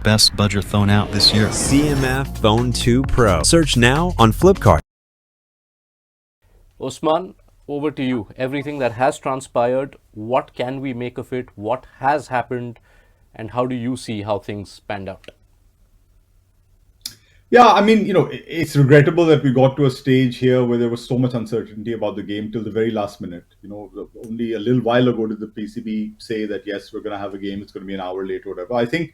Best budget phone out this year. CMF Phone 2 Pro. Search now on Flipkart. Osman, over to you. Everything that has transpired, what can we make of it? What has happened? And how do you see how things panned out? Yeah, I mean, it's regrettable that we got to a stage here where there was so much uncertainty about the game till the very last minute. Only a little while ago did the PCB say that, yes, we're going to have a game. It's going to be an hour late or whatever. I think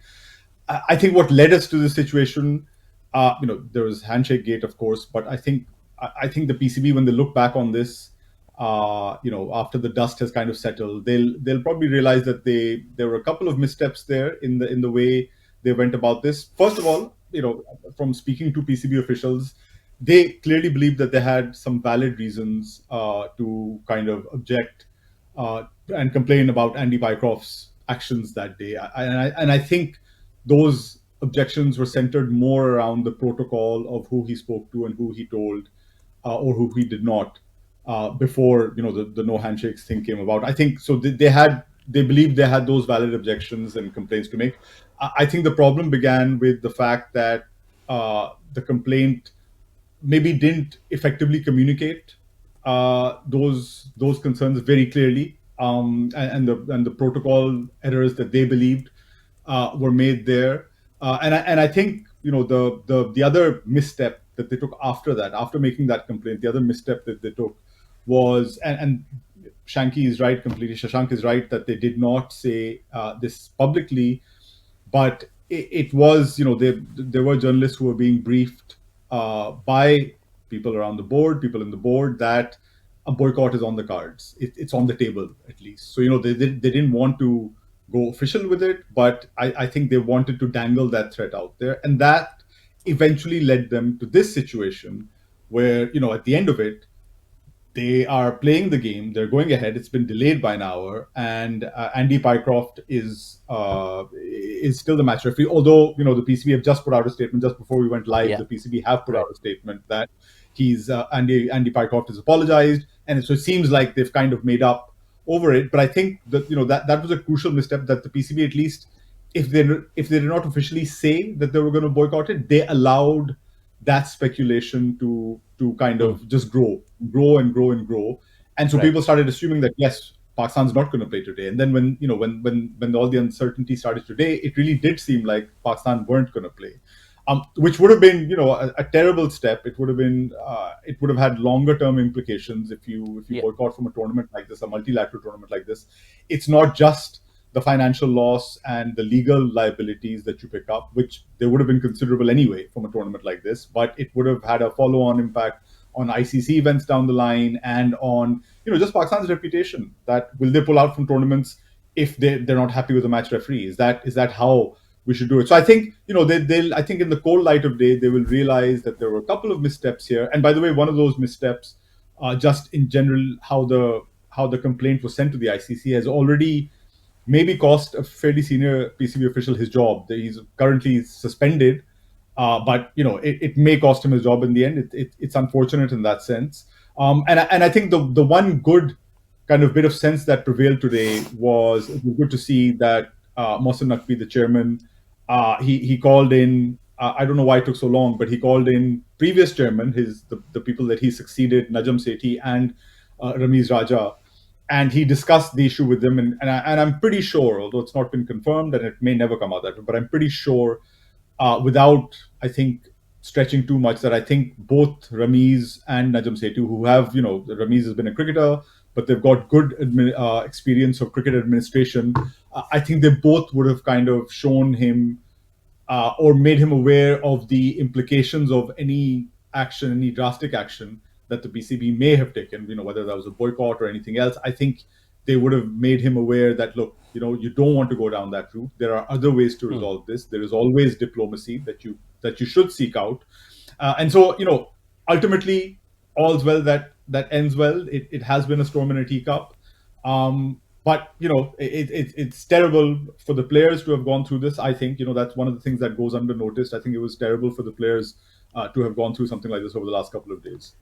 what led us to this situation, there was Handshake Gate, of course, but I think the PCB, when they look back on this, after the dust has kind of settled, they'll probably realize that there were a couple of missteps there in the way they went about this. First of all, from speaking to PCB officials, they clearly believed that they had some valid reasons to kind of object and complain about Andy Pycroft's actions that day. And I think those objections were centered more around the protocol of who he spoke to and who he told or who he did not before the no handshakes thing came about. I think so. They believed they had those valid objections and complaints to make. I think the problem began with the fact that the complaint maybe didn't effectively communicate those concerns very clearly, and the protocol errors that they believed were made there. And I think the other misstep that they took after that, after making that complaint, the other misstep that they took was, and Shanky is right completely. Shashank is right that they did not say this publicly, but it was, there were journalists who were being briefed by people around the board, people in the board, that a boycott is on the cards. It's on the table, at least. So, they didn't want to go official with it, but I think they wanted to dangle that threat out there. And that eventually led them to this situation where, at the end of it, they are playing the game. They're going ahead. It's been delayed by an hour, and Andy Pycroft is still the match referee. Although the PCB have just put out a statement just before we went live. Yeah. The PCB have put out a statement that he's Andy Pycroft has apologized, and so it seems like they've kind of made up over it. But I think that that was a crucial misstep that the PCB, at least if they did not officially say that they were going to boycott it, they allowed that speculation to kind of just grow and grow and grow. And so people started assuming that, yes, Pakistan's not going to play today. And then when all the uncertainty started today, it really did seem like Pakistan weren't going to play, which would have been a terrible step. It would have had longer term implications if you boycott from a tournament like this, a multilateral tournament like this. It's not just the financial loss and the legal liabilities that you pick up, which they would have been considerable anyway from a tournament like this, but it would have had a follow-on impact on ICC events down the line and on just Pakistan's reputation. That will they pull out from tournaments if they're not happy with the match referee? Is that how we should do it? So I think they'll I think in the cold light of day they will realize that there were a couple of missteps here. And by the way, one of those missteps, just in general, how the complaint was sent to the ICC has already maybe cost a fairly senior PCB official his job. He's currently suspended, but it may cost him his job in the end. It's unfortunate in that sense. And I think the one good kind of bit of sense that prevailed today was it was good to see that Mohsen Naqvi, the chairman, he called in. I don't know why it took so long, but he called in previous chairman, the people that he succeeded, Najam Sethi and Ramiz Raja. And he discussed the issue with them, and I'm pretty sure, although it's not been confirmed and it may never come out that way, but I'm pretty sure, without I think stretching too much, that I think both Ramiz and Najam Sethi, who have Ramiz has been a cricketer, but they've got good experience of cricket administration. I think they both would have kind of shown him or made him aware of the implications of any action, any drastic action that the PCB may have taken, whether that was a boycott or anything else. I think they would have made him aware that, look, you don't want to go down that route. There are other ways to resolve this. There is always diplomacy that you should seek out. And so, ultimately, all's well that ends well. It has been a storm in a teacup. But, it's terrible for the players to have gone through this. I think, that's one of the things that goes under noticed. I think it was terrible for the players to have gone through something like this over the last couple of days.